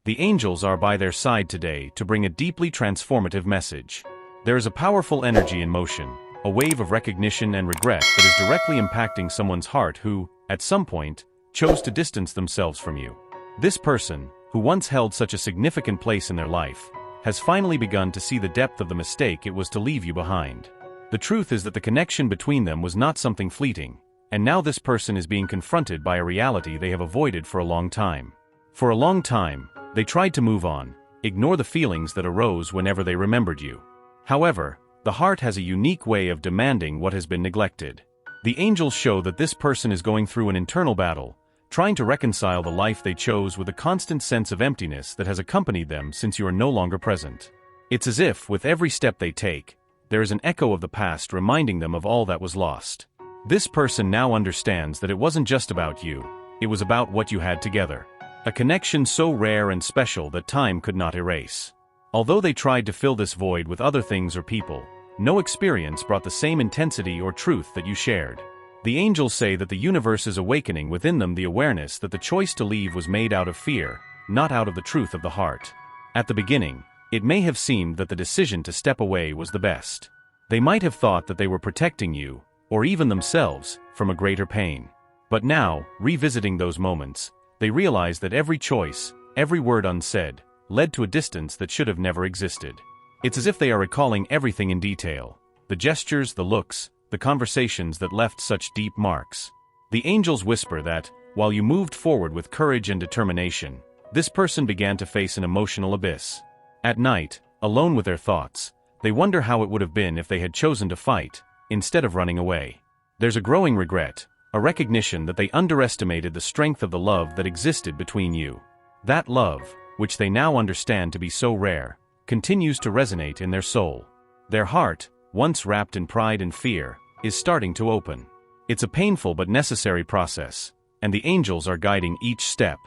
The angels are by their side today to bring a deeply transformative message. There is a powerful energy in motion, a wave of recognition and regret that is directly impacting someone's heart who, at some point, chose to distance themselves from you. This person, who once held such a significant place in their life, has finally begun to see the depth of the mistake it was to leave you behind. The truth is that the connection between them was not something fleeting, and now this person is being confronted by a reality they have avoided for a long time. For a long time, they tried to move on, ignore the feelings that arose whenever they remembered you. However, the heart has a unique way of demanding what has been neglected. The angels show that this person is going through an internal battle, trying to reconcile the life they chose with a constant sense of emptiness that has accompanied them since you are no longer present. It's as if, with every step they take, there is an echo of the past reminding them of all that was lost. This person now understands that it wasn't just about you, it was about what you had together. A connection so rare and special that time could not erase. Although they tried to fill this void with other things or people, no experience brought the same intensity or truth that you shared. The angels say that the universe is awakening within them the awareness that the choice to leave was made out of fear, not out of the truth of the heart. At the beginning, it may have seemed that the decision to step away was the best. They might have thought that they were protecting you, or even themselves, from a greater pain. But now, revisiting those moments, they realize that every choice, every word unsaid, led to a distance that should have never existed. It's as if they are recalling everything in detail, the gestures, the looks, the conversations that left such deep marks. The angels whisper that, while you moved forward with courage and determination, this person began to face an emotional abyss. At night, alone with their thoughts, they wonder how it would have been if they had chosen to fight, instead of running away. There's a growing regret, a recognition that they underestimated the strength of the love that existed between you. That love, which they now understand to be so rare, continues to resonate in their soul. Their heart, once wrapped in pride and fear, is starting to open. It's a painful but necessary process, and the angels are guiding each step.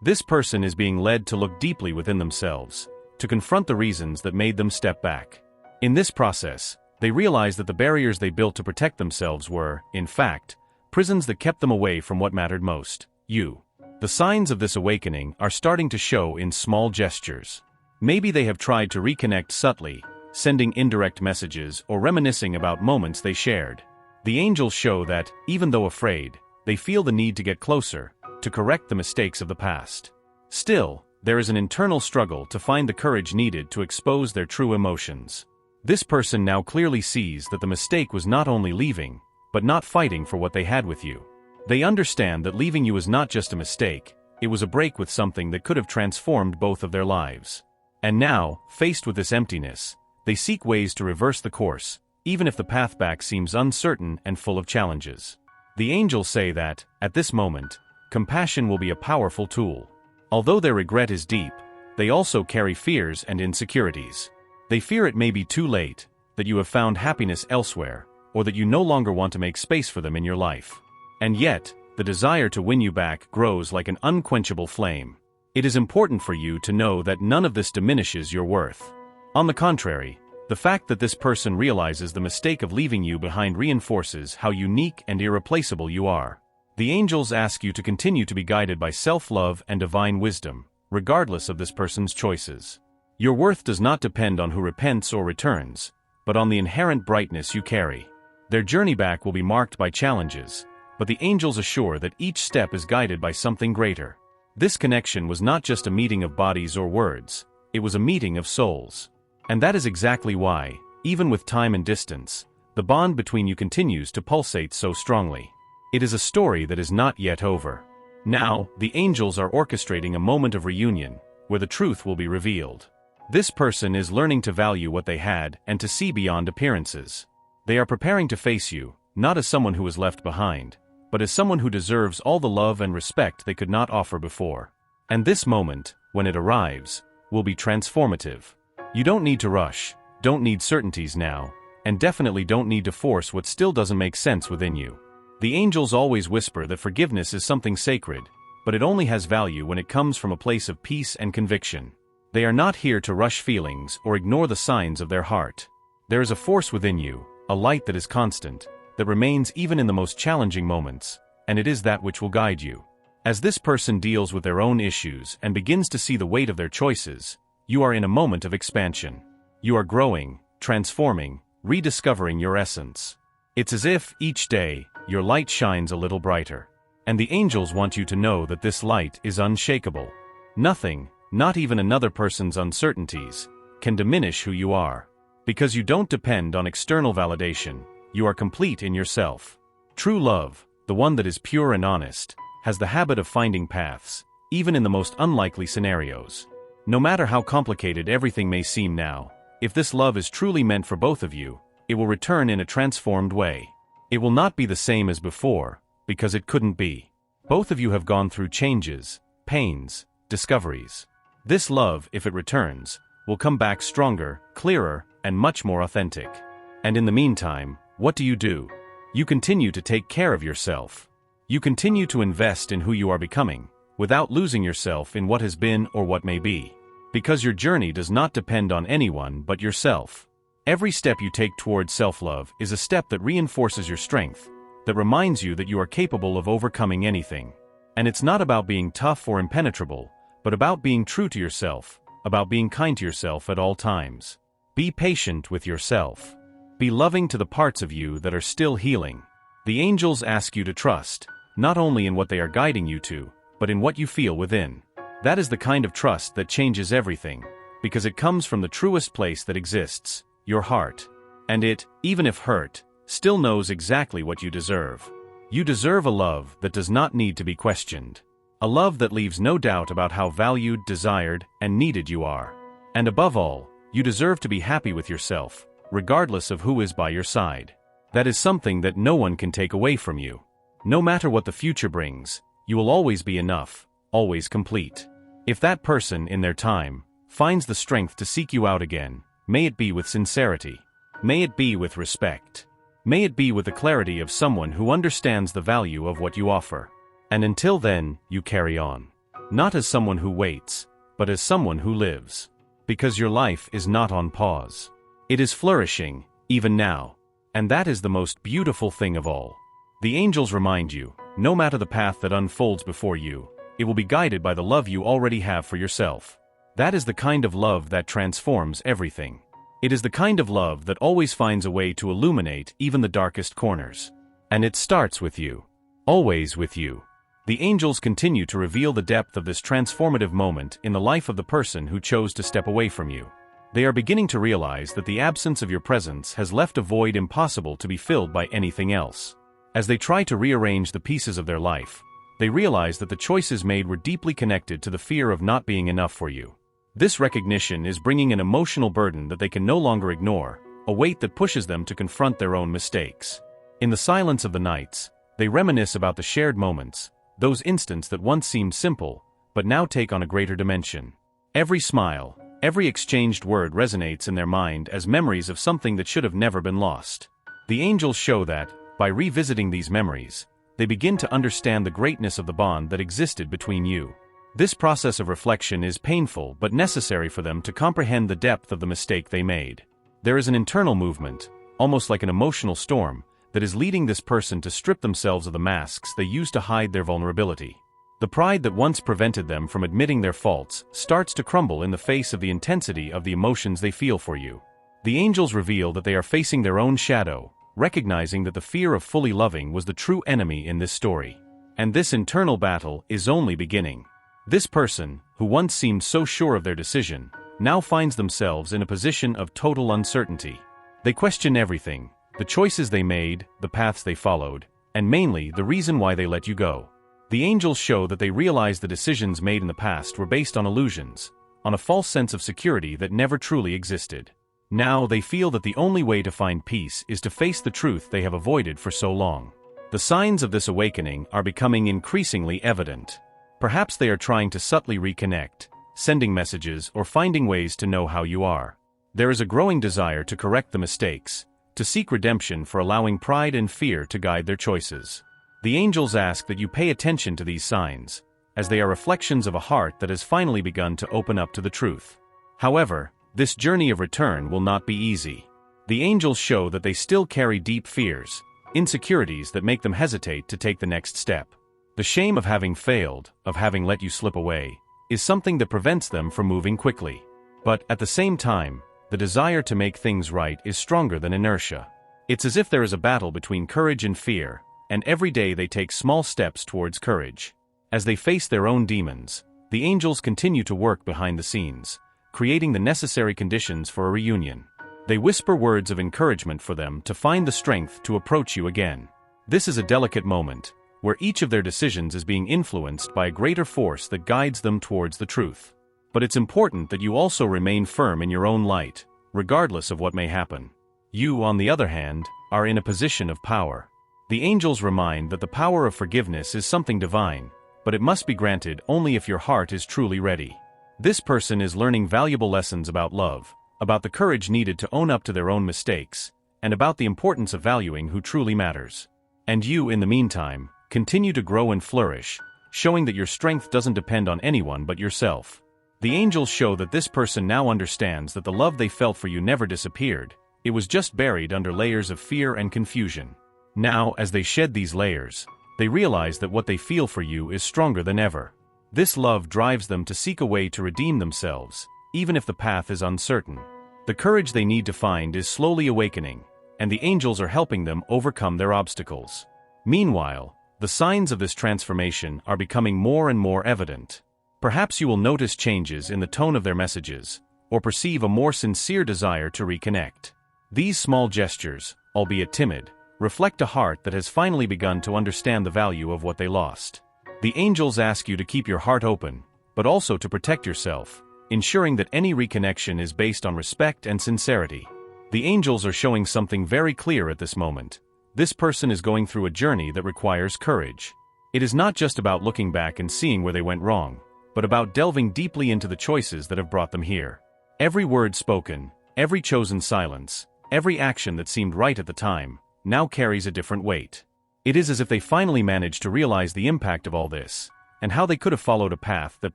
This person is being led to look deeply within themselves, to confront the reasons that made them step back. In this process, they realize that the barriers they built to protect themselves were, in fact, prisons that kept them away from what mattered most, you. The signs of this awakening are starting to show in small gestures. Maybe they have tried to reconnect subtly, sending indirect messages or reminiscing about moments they shared. The angels show that, even though afraid, they feel the need to get closer, to correct the mistakes of the past. Still, there is an internal struggle to find the courage needed to expose their true emotions. This person now clearly sees that the mistake was not only leaving, but not fighting for what they had with you. They understand that leaving you is not just a mistake, it was a break with something that could have transformed both of their lives. And now, faced with this emptiness, they seek ways to reverse the course, even if the path back seems uncertain and full of challenges. The angels say that, at this moment, compassion will be a powerful tool. Although their regret is deep, they also carry fears and insecurities. They fear it may be too late, that you have found happiness elsewhere, or that you no longer want to make space for them in your life. And yet, the desire to win you back grows like an unquenchable flame. It is important for you to know that none of this diminishes your worth. On the contrary, the fact that this person realizes the mistake of leaving you behind reinforces how unique and irreplaceable you are. The angels ask you to continue to be guided by self-love and divine wisdom, regardless of this person's choices. Your worth does not depend on who repents or returns, but on the inherent brightness you carry. Their journey back will be marked by challenges, but the angels assure that each step is guided by something greater. This connection was not just a meeting of bodies or words, it was a meeting of souls. And that is exactly why, even with time and distance, the bond between you continues to pulsate so strongly. It is a story that is not yet over. Now, the angels are orchestrating a moment of reunion, where the truth will be revealed. This person is learning to value what they had and to see beyond appearances. They are preparing to face you, not as someone who was left behind, but as someone who deserves all the love and respect they could not offer before. And this moment, when it arrives, will be transformative. You don't need to rush, don't need certainties now, and definitely don't need to force what still doesn't make sense within you. The angels always whisper that forgiveness is something sacred, but it only has value when it comes from a place of peace and conviction. They are not here to rush feelings or ignore the signs of their heart. There is a force within you, a light that is constant, that remains even in the most challenging moments, and it is that which will guide you. As this person deals with their own issues and begins to see the weight of their choices, you are in a moment of expansion. You are growing, transforming, rediscovering your essence. It's as if, each day, your light shines a little brighter. And the angels want you to know that this light is unshakable. Nothing, not even another person's uncertainties, can diminish who you are. Because you don't depend on external validation, you are complete in yourself. True love, the one that is pure and honest, has the habit of finding paths, even in the most unlikely scenarios. No matter how complicated everything may seem now, if this love is truly meant for both of you, it will return in a transformed way. It will not be the same as before, because it couldn't be. Both of you have gone through changes, pains, discoveries. This love, if it returns, will come back stronger, clearer, and much more authentic. And in the meantime, what do? You continue to take care of yourself. You continue to invest in who you are becoming, without losing yourself in what has been or what may be. Because your journey does not depend on anyone but yourself. Every step you take towards self-love is a step that reinforces your strength, that reminds you that you are capable of overcoming anything. And it's not about being tough or impenetrable, but about being true to yourself, about being kind to yourself at all times. Be patient with yourself. Be loving to the parts of you that are still healing. The angels ask you to trust, not only in what they are guiding you to, but in what you feel within. That is the kind of trust that changes everything, because it comes from the truest place that exists, your heart. And it, even if hurt, still knows exactly what you deserve. You deserve a love that does not need to be questioned. A love that leaves no doubt about how valued, desired, and needed you are. And above all, you deserve to be happy with yourself, regardless of who is by your side. That is something that no one can take away from you. No matter what the future brings, you will always be enough, always complete. If that person, in their time, finds the strength to seek you out again, may it be with sincerity. May it be with respect. May it be with the clarity of someone who understands the value of what you offer. And until then, you carry on. Not as someone who waits, but as someone who lives. Because your life is not on pause. It is flourishing, even now. And that is the most beautiful thing of all. The angels remind you, no matter the path that unfolds before you, it will be guided by the love you already have for yourself. That is the kind of love that transforms everything. It is the kind of love that always finds a way to illuminate even the darkest corners. And it starts with you. Always with you. The angels continue to reveal the depth of this transformative moment in the life of the person who chose to step away from you. They are beginning to realize that the absence of your presence has left a void impossible to be filled by anything else. As they try to rearrange the pieces of their life, they realize that the choices made were deeply connected to the fear of not being enough for you. This recognition is bringing an emotional burden that they can no longer ignore, a weight that pushes them to confront their own mistakes. In the silence of the nights, they reminisce about the shared moments, those instants that once seemed simple, but now take on a greater dimension. Every smile, every exchanged word resonates in their mind as memories of something that should have never been lost. The angels show that, by revisiting these memories, they begin to understand the greatness of the bond that existed between you. This process of reflection is painful but necessary for them to comprehend the depth of the mistake they made. There is an internal movement, almost like an emotional storm, that is leading this person to strip themselves of the masks they used to hide their vulnerability. The pride that once prevented them from admitting their faults starts to crumble in the face of the intensity of the emotions they feel for you. The angels reveal that they are facing their own shadow, recognizing that the fear of fully loving was the true enemy in this story. And this internal battle is only beginning. This person, who once seemed so sure of their decision, now finds themselves in a position of total uncertainty. They question everything, the choices they made, the paths they followed, and mainly the reason why they let you go. The angels show that they realize the decisions made in the past were based on illusions, on a false sense of security that never truly existed. Now they feel that the only way to find peace is to face the truth they have avoided for so long. The signs of this awakening are becoming increasingly evident. Perhaps they are trying to subtly reconnect, sending messages or finding ways to know how you are. There is a growing desire to correct the mistakes, to seek redemption for allowing pride and fear to guide their choices. The angels ask that you pay attention to these signs, as they are reflections of a heart that has finally begun to open up to the truth. However, this journey of return will not be easy. The angels show that they still carry deep fears, insecurities that make them hesitate to take the next step. The shame of having failed, of having let you slip away, is something that prevents them from moving quickly. But, at the same time, the desire to make things right is stronger than inertia. It's as if there is a battle between courage and fear, and every day they take small steps towards courage. As they face their own demons, the angels continue to work behind the scenes, creating the necessary conditions for a reunion. They whisper words of encouragement for them to find the strength to approach you again. This is a delicate moment, where each of their decisions is being influenced by a greater force that guides them towards the truth. But it's important that you also remain firm in your own light, regardless of what may happen. You, on the other hand, are in a position of power. The angels remind that the power of forgiveness is something divine, but it must be granted only if your heart is truly ready. This person is learning valuable lessons about love, about the courage needed to own up to their own mistakes, and about the importance of valuing who truly matters. And you, in the meantime, continue to grow and flourish, showing that your strength doesn't depend on anyone but yourself. The angels show that this person now understands that the love they felt for you never disappeared, it was just buried under layers of fear and confusion. Now, as they shed these layers, they realize that what they feel for you is stronger than ever. This love drives them to seek a way to redeem themselves, even if the path is uncertain. The courage they need to find is slowly awakening, and the angels are helping them overcome their obstacles. Meanwhile, the signs of this transformation are becoming more and more evident. Perhaps you will notice changes in the tone of their messages, or perceive a more sincere desire to reconnect. These small gestures, albeit timid, reflect a heart that has finally begun to understand the value of what they lost. The angels ask you to keep your heart open, but also to protect yourself, ensuring that any reconnection is based on respect and sincerity. The angels are showing something very clear at this moment. This person is going through a journey that requires courage. It is not just about looking back and seeing where they went wrong, but about delving deeply into the choices that have brought them here. Every word spoken, every chosen silence, every action that seemed right at the time, now carries a different weight. It is as if they finally managed to realize the impact of all this, and how they could have followed a path that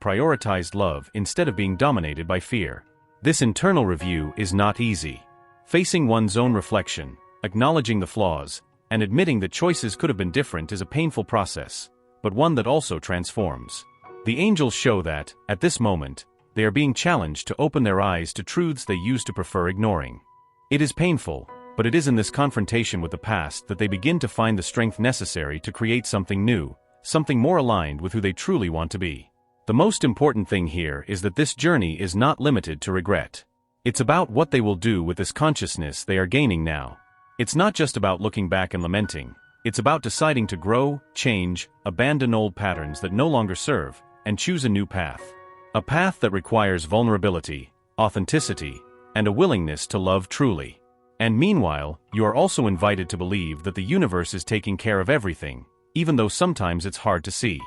prioritized love instead of being dominated by fear. This internal review is not easy. Facing one's own reflection, acknowledging the flaws, and admitting that choices could have been different is a painful process, but one that also transforms. The angels show that, at this moment, they are being challenged to open their eyes to truths they used to prefer ignoring. It is painful, but it is in this confrontation with the past that they begin to find the strength necessary to create something new, something more aligned with who they truly want to be. The most important thing here is that this journey is not limited to regret. It's about what they will do with this consciousness they are gaining now. It's not just about looking back and lamenting, it's about deciding to grow, change, abandon old patterns that no longer serve, and choose a new path. A path that requires vulnerability, authenticity, and a willingness to love truly. And meanwhile, you are also invited to believe that the universe is taking care of everything, even though sometimes it's hard to see.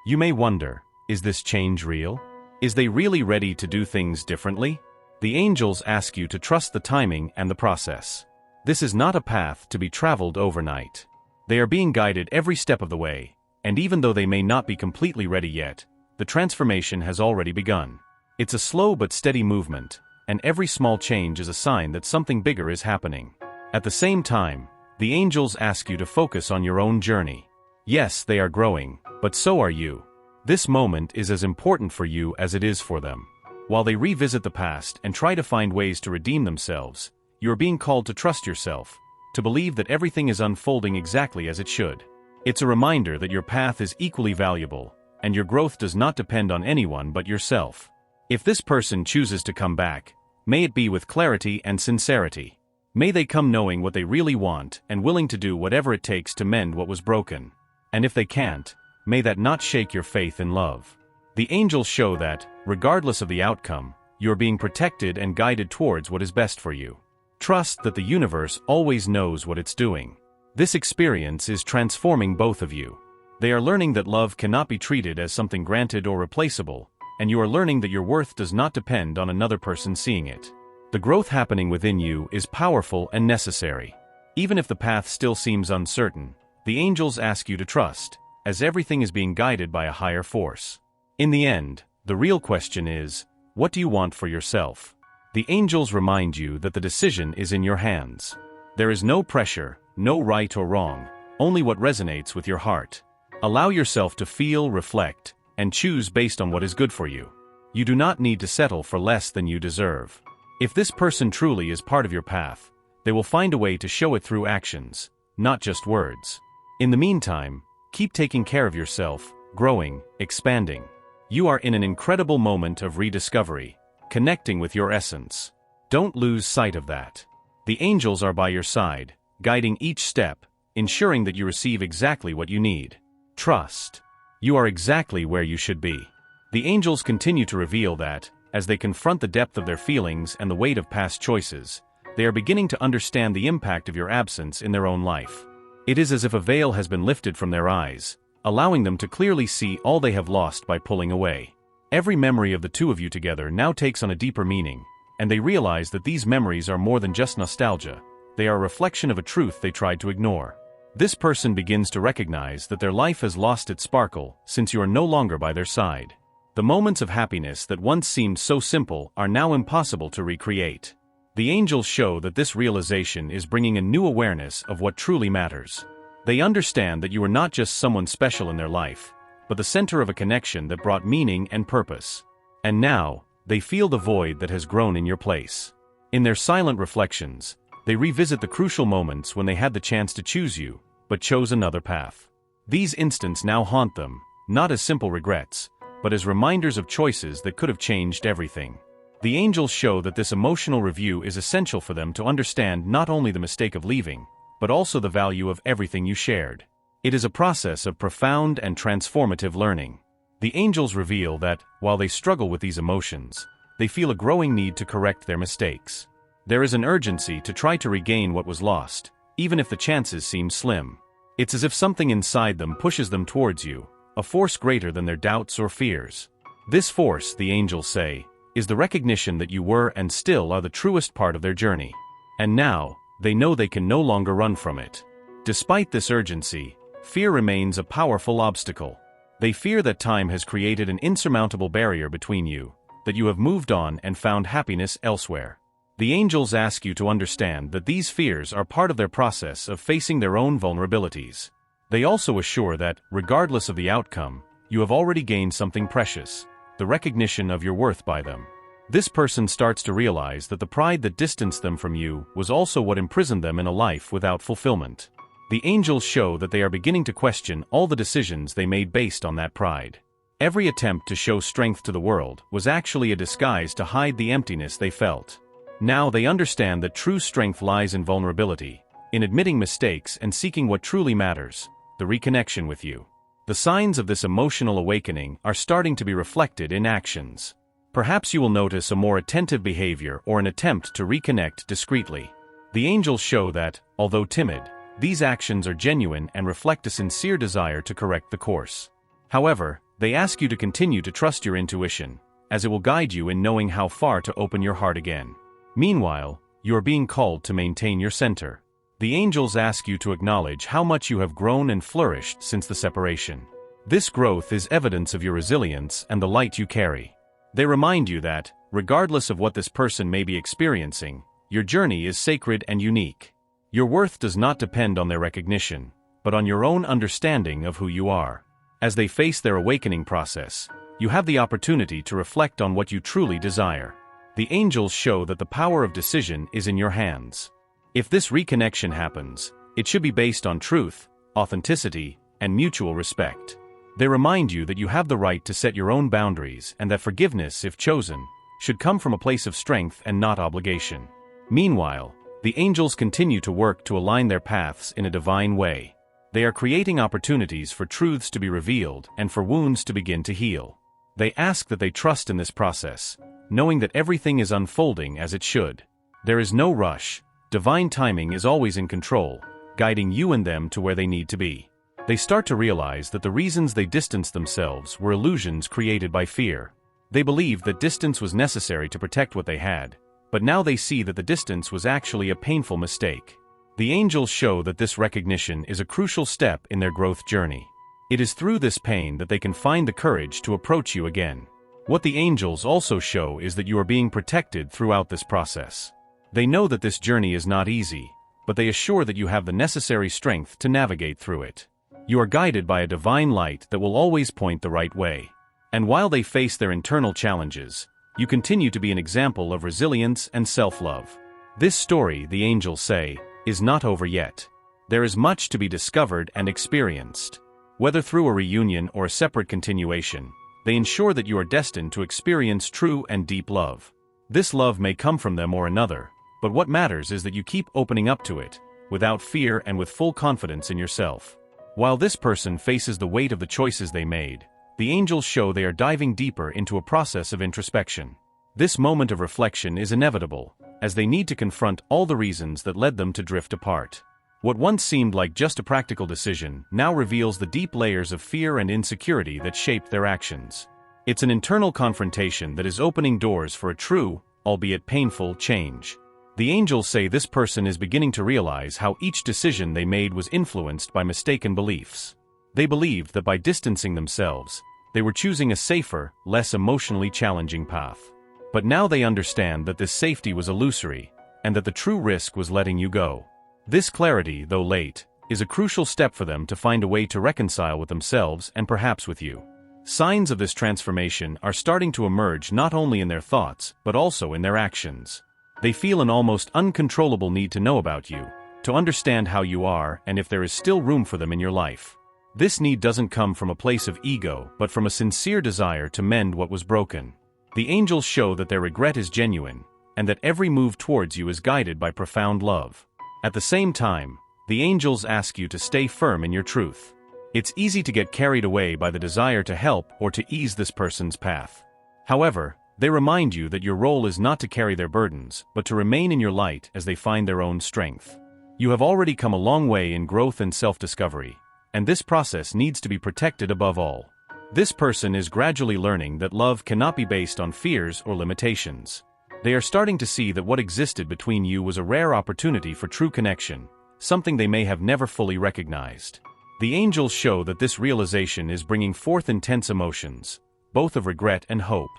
You may wonder, is this change real? Is they really ready to do things differently? The angels ask you to trust the timing and the process. This is not a path to be traveled overnight. They are being guided every step of the way, and even though they may not be completely ready yet, the transformation has already begun. It's a slow but steady movement, and every small change is a sign that something bigger is happening. At the same time, the angels ask you to focus on your own journey. Yes, they are growing, but so are you. This moment is as important for you as it is for them. While they revisit the past and try to find ways to redeem themselves, you are being called to trust yourself, to believe that everything is unfolding exactly as it should. It's a reminder that your path is equally valuable, and your growth does not depend on anyone but yourself. If this person chooses to come back, may it be with clarity and sincerity. May they come knowing what they really want and willing to do whatever it takes to mend what was broken. And if they can't, may that not shake your faith in love. The angels show that, regardless of the outcome, you are being protected and guided towards what is best for you. Trust that the universe always knows what it's doing. This experience is transforming both of you. They are learning that love cannot be treated as something granted or replaceable, and you are learning that your worth does not depend on another person seeing it. The growth happening within you is powerful and necessary. Even if the path still seems uncertain, the angels ask you to trust, as everything is being guided by a higher force. In the end, the real question is, what do you want for yourself? The angels remind you that the decision is in your hands. There is no pressure, no right or wrong, only what resonates with your heart. Allow yourself to feel, reflect, and choose based on what is good for you. You do not need to settle for less than you deserve. If this person truly is part of your path, they will find a way to show it through actions, not just words. In the meantime, keep taking care of yourself, growing, expanding. You are in an incredible moment of rediscovery, connecting with your essence. Don't lose sight of that. The angels are by your side, guiding each step, ensuring that you receive exactly what you need. Trust. You are exactly where you should be. The angels continue to reveal that, as they confront the depth of their feelings and the weight of past choices, they are beginning to understand the impact of your absence in their own life. It is as if a veil has been lifted from their eyes, allowing them to clearly see all they have lost by pulling away. Every memory of the two of you together now takes on a deeper meaning, and they realize that these memories are more than just nostalgia. They are a reflection of a truth they tried to ignore. This person begins to recognize that their life has lost its sparkle since you are no longer by their side. The moments of happiness that once seemed so simple are now impossible to recreate. The angels show that this realization is bringing a new awareness of what truly matters. They understand that you are not just someone special in their life, but the center of a connection that brought meaning and purpose. And now, they feel the void that has grown in your place. In their silent reflections, they revisit the crucial moments when they had the chance to choose you, but chose another path. These instants now haunt them, not as simple regrets, but as reminders of choices that could have changed everything. The angels show that this emotional review is essential for them to understand not only the mistake of leaving, but also the value of everything you shared. It is a process of profound and transformative learning. The angels reveal that, while they struggle with these emotions, they feel a growing need to correct their mistakes. There is an urgency to try to regain what was lost, even if the chances seem slim. It's as if something inside them pushes them towards you, a force greater than their doubts or fears. This force, the angels say, is the recognition that you were and still are the truest part of their journey. And now, they know they can no longer run from it. Despite this urgency, fear remains a powerful obstacle. They fear that time has created an insurmountable barrier between you, that you have moved on and found happiness elsewhere. The angels ask you to understand that these fears are part of their process of facing their own vulnerabilities. They also assure that, regardless of the outcome, you have already gained something precious, the recognition of your worth by them. This person starts to realize that the pride that distanced them from you was also what imprisoned them in a life without fulfillment. The angels show that they are beginning to question all the decisions they made based on that pride. Every attempt to show strength to the world was actually a disguise to hide the emptiness they felt. Now they understand that true strength lies in vulnerability, in admitting mistakes and seeking what truly matters, the reconnection with you. The signs of this emotional awakening are starting to be reflected in actions. Perhaps you will notice a more attentive behavior or an attempt to reconnect discreetly. The angels show that, although timid, these actions are genuine and reflect a sincere desire to correct the course. However, they ask you to continue to trust your intuition, as it will guide you in knowing how far to open your heart again. Meanwhile, you are being called to maintain your center. The angels ask you to acknowledge how much you have grown and flourished since the separation. This growth is evidence of your resilience and the light you carry. They remind you that, regardless of what this person may be experiencing, your journey is sacred and unique. Your worth does not depend on their recognition, but on your own understanding of who you are. As they face their awakening process, you have the opportunity to reflect on what you truly desire. The angels show that the power of decision is in your hands. If this reconnection happens, it should be based on truth, authenticity, and mutual respect. They remind you that you have the right to set your own boundaries and that forgiveness, if chosen, should come from a place of strength and not obligation. Meanwhile, the angels continue to work to align their paths in a divine way. They are creating opportunities for truths to be revealed and for wounds to begin to heal. They ask that they trust in this process, knowing that everything is unfolding as it should. There is no rush. Divine timing is always in control, guiding you and them to where they need to be. They start to realize that the reasons they distanced themselves were illusions created by fear. They believed that distance was necessary to protect what they had, but now they see that the distance was actually a painful mistake. The angels show that this recognition is a crucial step in their growth journey. It is through this pain that they can find the courage to approach you again. What the angels also show is that you are being protected throughout this process. They know that this journey is not easy, but they assure that you have the necessary strength to navigate through it. You are guided by a divine light that will always point the right way. And while they face their internal challenges, you continue to be an example of resilience and self-love. This story, the angels say, is not over yet. There is much to be discovered and experienced. Whether through a reunion or a separate continuation, they ensure that you are destined to experience true and deep love. This love may come from them or another, but what matters is that you keep opening up to it, without fear and with full confidence in yourself. While this person faces the weight of the choices they made, the angels show they are diving deeper into a process of introspection. This moment of reflection is inevitable, as they need to confront all the reasons that led them to drift apart. What once seemed like just a practical decision now reveals the deep layers of fear and insecurity that shaped their actions. It's an internal confrontation that is opening doors for a true, albeit painful, change. The angels say this person is beginning to realize how each decision they made was influenced by mistaken beliefs. They believed that by distancing themselves, they were choosing a safer, less emotionally challenging path. But now they understand that this safety was illusory, and that the true risk was letting you go. This clarity, though late, is a crucial step for them to find a way to reconcile with themselves and perhaps with you. Signs of this transformation are starting to emerge not only in their thoughts, but also in their actions. They feel an almost uncontrollable need to know about you, to understand how you are and if there is still room for them in your life. This need doesn't come from a place of ego, but from a sincere desire to mend what was broken. The angels show that their regret is genuine, and that every move towards you is guided by profound love. At the same time, the angels ask you to stay firm in your truth. It's easy to get carried away by the desire to help or to ease this person's path. However, they remind you that your role is not to carry their burdens, but to remain in your light as they find their own strength. You have already come a long way in growth and self-discovery, and this process needs to be protected above all. This person is gradually learning that love cannot be based on fears or limitations. They are starting to see that what existed between you was a rare opportunity for true connection, something they may have never fully recognized. The angels show that this realization is bringing forth intense emotions, both of regret and hope.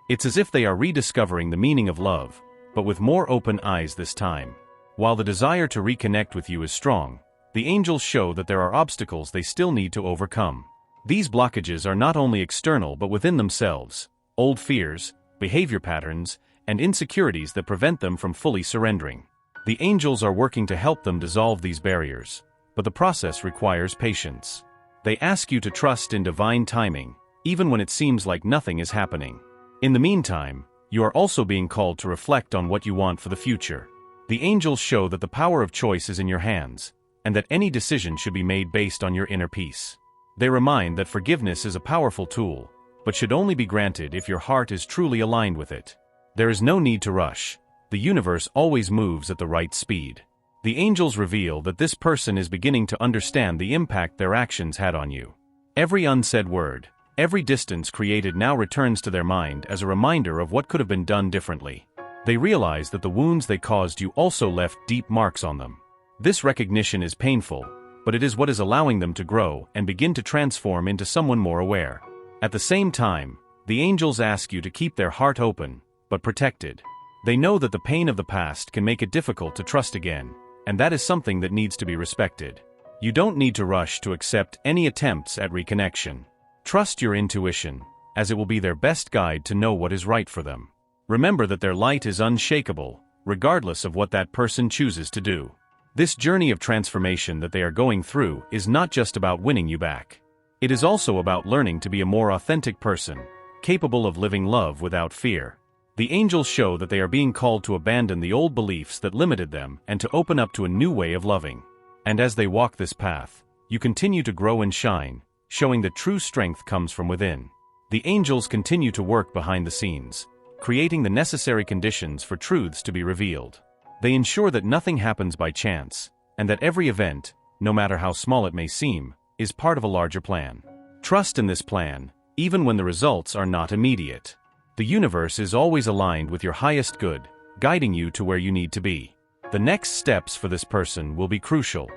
It's as if they are rediscovering the meaning of love, but with more open eyes this time. While the desire to reconnect with you is strong, the angels show that there are obstacles they still need to overcome. These blockages are not only external but within themselves, old fears, behavior patterns, and insecurities that prevent them from fully surrendering. The angels are working to help them dissolve these barriers, but the process requires patience. They ask you to trust in divine timing, even when it seems like nothing is happening. In the meantime, you are also being called to reflect on what you want for the future. The angels show that the power of choice is in your hands, and that any decision should be made based on your inner peace. They remind that forgiveness is a powerful tool, but should only be granted if your heart is truly aligned with it. There is no need to rush. The universe always moves at the right speed. The angels reveal that this person is beginning to understand the impact their actions had on you. Every unsaid word, every distance created now returns to their mind as a reminder of what could have been done differently. They realize that the wounds they caused you also left deep marks on them. This recognition is painful, but it is what is allowing them to grow and begin to transform into someone more aware. At the same time, the angels ask you to keep their heart open, but protected. They know that the pain of the past can make it difficult to trust again, and that is something that needs to be respected. You don't need to rush to accept any attempts at reconnection. Trust your intuition, as it will be their best guide to know what is right for them. Remember that their light is unshakable, regardless of what that person chooses to do. This journey of transformation that they are going through is not just about winning you back. It is also about learning to be a more authentic person, capable of living love without fear. The angels show that they are being called to abandon the old beliefs that limited them and to open up to a new way of loving. And as they walk this path, you continue to grow and shine, showing that true strength comes from within. The angels continue to work behind the scenes, creating the necessary conditions for truths to be revealed. They ensure that nothing happens by chance, and that every event, no matter how small it may seem, is part of a larger plan. Trust in this plan, even when the results are not immediate. The universe is always aligned with your highest good, guiding you to where you need to be. The next steps for this person will be crucial.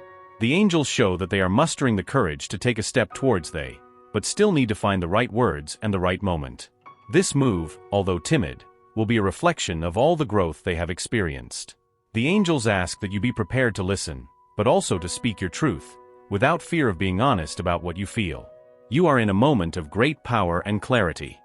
The angels show that they are mustering the courage to take a step towards they, but still need to find the right words and the right moment. This move, although timid, will be a reflection of all the growth they have experienced. The angels ask that you be prepared to listen, but also to speak your truth, without fear of being honest about what you feel. You are in a moment of great power and clarity.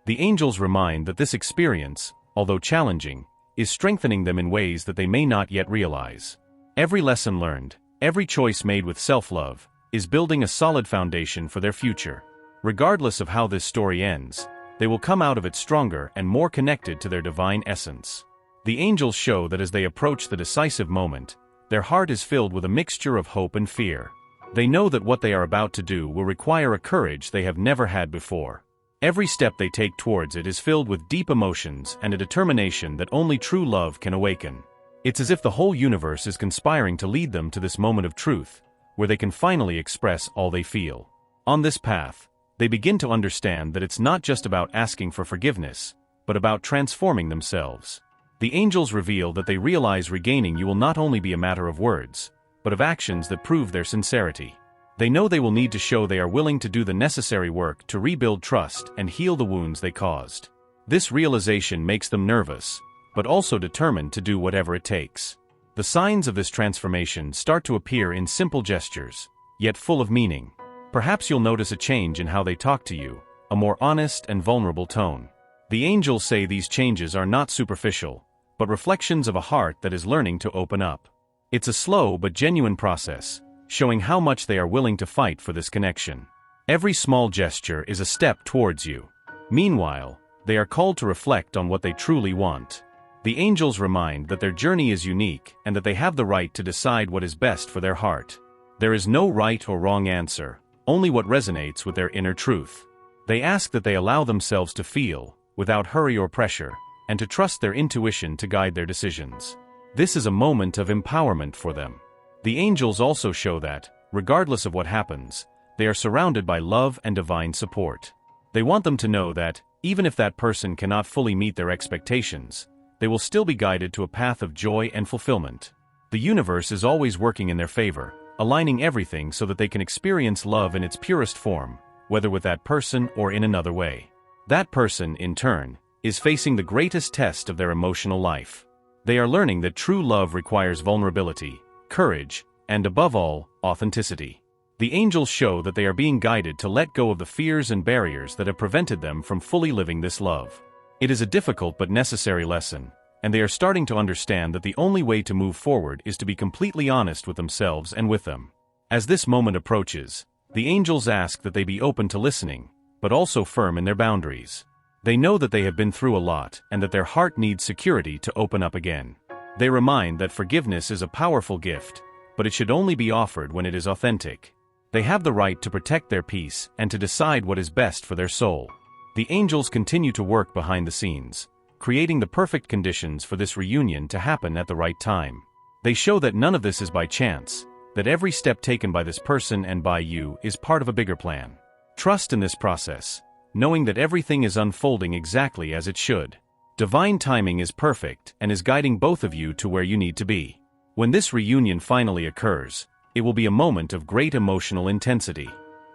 The angels remind that this experience, although challenging, is strengthening them in ways that they may not yet realize. Every lesson learned, every choice made with self-love, is building a solid foundation for their future. Regardless of how this story ends, they will come out of it stronger and more connected to their divine essence. The angels show that as they approach the decisive moment, their heart is filled with a mixture of hope and fear. They know that what they are about to do will require a courage they have never had before. Every step they take towards it is filled with deep emotions and a determination that only true love can awaken. It's as if the whole universe is conspiring to lead them to this moment of truth, where they can finally express all they feel. On this path, they begin to understand that it's not just about asking for forgiveness, but about transforming themselves. The angels reveal that they realize regaining you will not only be a matter of words, but of actions that prove their sincerity. They know they will need to show they are willing to do the necessary work to rebuild trust and heal the wounds they caused. This realization makes them nervous, but also determined to do whatever it takes. The signs of this transformation start to appear in simple gestures, yet full of meaning. Perhaps you'll notice a change in how they talk to you, a more honest and vulnerable tone. The angels say these changes are not superficial, but reflections of a heart that is learning to open up. It's a slow but genuine process, showing how much they are willing to fight for this connection. Every small gesture is a step towards you. Meanwhile, they are called to reflect on what they truly want. The angels remind that their journey is unique and that they have the right to decide what is best for their heart. There is no right or wrong answer, only what resonates with their inner truth. They ask that they allow themselves to feel, without hurry or pressure, and to trust their intuition to guide their decisions. This is a moment of empowerment for them. The angels also show that, regardless of what happens, they are surrounded by love and divine support. They want them to know that, even if that person cannot fully meet their expectations, they will still be guided to a path of joy and fulfillment. The universe is always working in their favor, aligning everything so that they can experience love in its purest form, whether with that person or in another way. That person, in turn, is facing the greatest test of their emotional life. They are learning that true love requires vulnerability, courage, and above all, authenticity. The angels show that they are being guided to let go of the fears and barriers that have prevented them from fully living this love. It is a difficult but necessary lesson, and they are starting to understand that the only way to move forward is to be completely honest with themselves and with them. As this moment approaches, the angels ask that they be open to listening, but also firm in their boundaries. They know that they have been through a lot and that their heart needs security to open up again. They remind that forgiveness is a powerful gift, but it should only be offered when it is authentic. They have the right to protect their peace and to decide what is best for their soul. The angels continue to work behind the scenes, creating the perfect conditions for this reunion to happen at the right time. They show that none of this is by chance, that every step taken by this person and by you is part of a bigger plan. Trust in this process, knowing that everything is unfolding exactly as it should. Divine timing is perfect and is guiding both of you to where you need to be. When this reunion finally occurs, it will be a moment of great emotional intensity.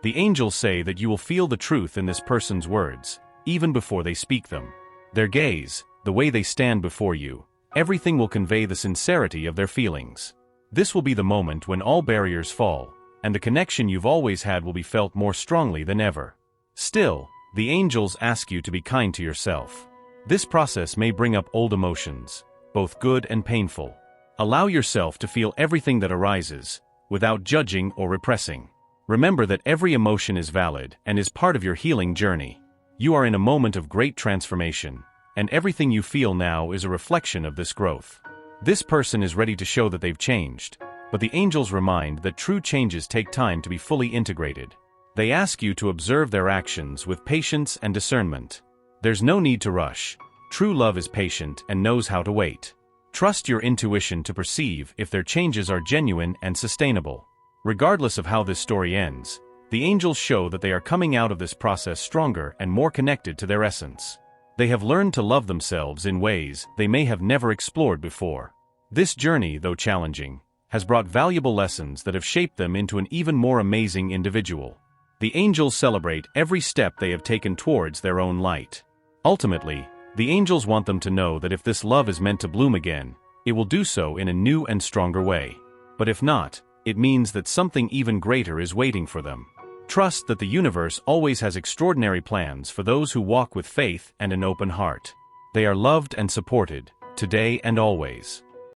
The angels say that you will feel the truth in this person's words, even before they speak them. Their gaze, the way they stand before you, everything will convey the sincerity of their feelings. This will be the moment when all barriers fall, and the connection you've always had will be felt more strongly than ever. Still, the angels ask you to be kind to yourself. This process may bring up old emotions, both good and painful. Allow yourself to feel everything that arises, without judging or repressing. Remember that every emotion is valid and is part of your healing journey. You are in a moment of great transformation, and everything you feel now is a reflection of this growth. This person is ready to show that they've changed, but the angels remind that true changes take time to be fully integrated. They ask you to observe their actions with patience and discernment. There's no need to rush. True love is patient and knows how to wait. Trust your intuition to perceive if their changes are genuine and sustainable. Regardless of how this story ends, the angels show that they are coming out of this process stronger and more connected to their essence. They have learned to love themselves in ways they may have never explored before. This journey, though challenging, has brought valuable lessons that have shaped them into an even more amazing individual. The angels celebrate every step they have taken towards their own light. Ultimately, the angels want them to know that if this love is meant to bloom again, it will do so in a new and stronger way. But if not, it means that something even greater is waiting for them. Trust that the universe always has extraordinary plans for those who walk with faith and an open heart. They are loved and supported, today and always.